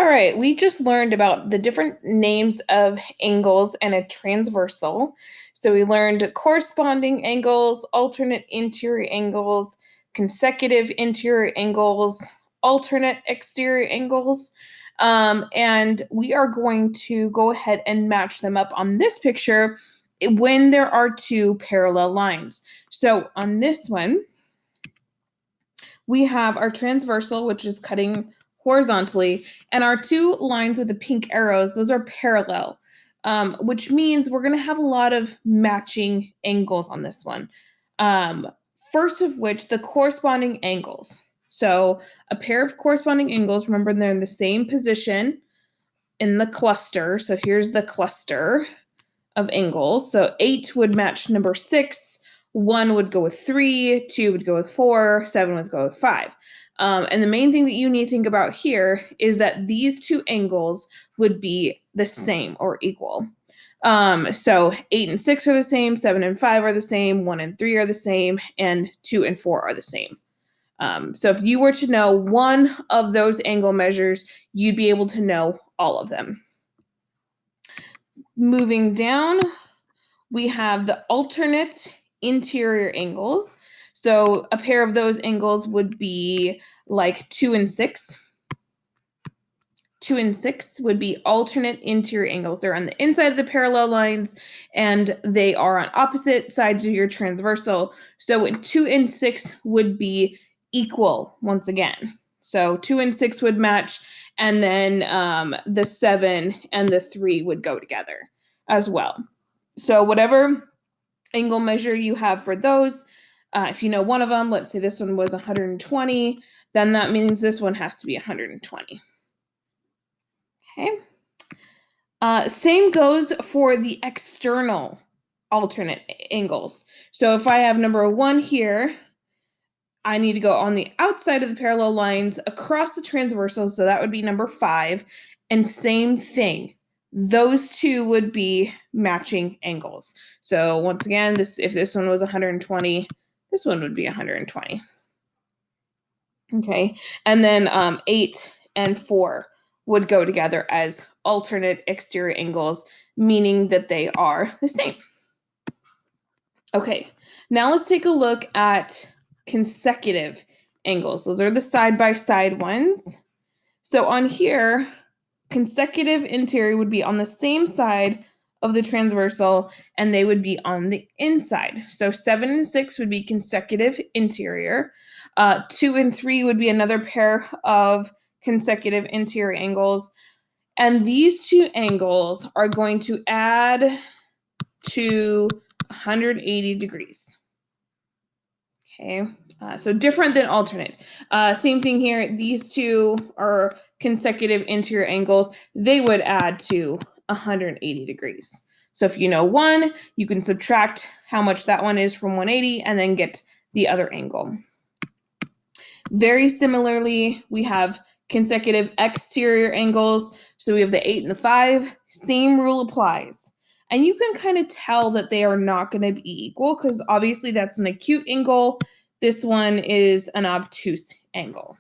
right, we just learned about the different names of angles and a transversal. So we learned corresponding angles, alternate interior angles, consecutive interior angles, alternate exterior angles. And we are going to go ahead and match them up on this picture when there are two parallel lines. So on this one, we have our transversal, which is cutting horizontally, and our two lines with the pink arrows, those are parallel, which means we're going to have a lot of matching angles on this one. Um, First of which, the corresponding angles. So a pair of corresponding angles, remember they're in the same position in the cluster. So here's the cluster of angles. So 8 would match number 6, 1 would go with 3, 2 would go with 4, 7 would go with 5. And the main thing that you need to think about here is that these two angles would be the same or equal. So 8 and 6 are the same, 7 and 5 are the same, 1 and 3 are the same, and 2 and 4 are the same. So if you were to know one of those angle measures, you'd be able to know all of them. Moving down, we have the alternate interior angles. So a pair of those angles would be like 2 and 6. 2 and 6 would be alternate interior angles. They're on the inside of the parallel lines and they are on opposite sides of your transversal. So 2 and 6 would be equal once again. So 2 and 6 would match, and then the 7 and the 3 would go together as well. So whatever angle measure you have for those, if you know one of them, let's say this one was 120, then that means this one has to be 120. Okay. Same goes for the external alternate angles. So if I have number 1 here, I need to go on the outside of the parallel lines across the transversal, so that would be number 5. And same thing, those two would be matching angles. So once again, if this one was 120, this one would be 120. Okay, and then 8 and 4 would go together as alternate exterior angles, meaning that they are the same. Okay, now let's take a look at consecutive angles. Those are the side-by-side ones. So on here, consecutive interior would be on the same side of the transversal, and they would be on the inside. So 7 and 6 would be consecutive interior. 2 and 3 would be another pair of consecutive interior angles. And these two angles are going to add to 180 degrees. Okay, so different than alternate. Same thing here. These two are consecutive interior angles. They would add to 180 degrees. So if you know one, you can subtract how much that one is from 180 and then get the other angle. Very similarly, we have consecutive exterior angles. So we have the 8 and the 5. Same rule applies. And you can kind of tell that they are not going to be equal because obviously that's an acute angle. This one is an obtuse angle.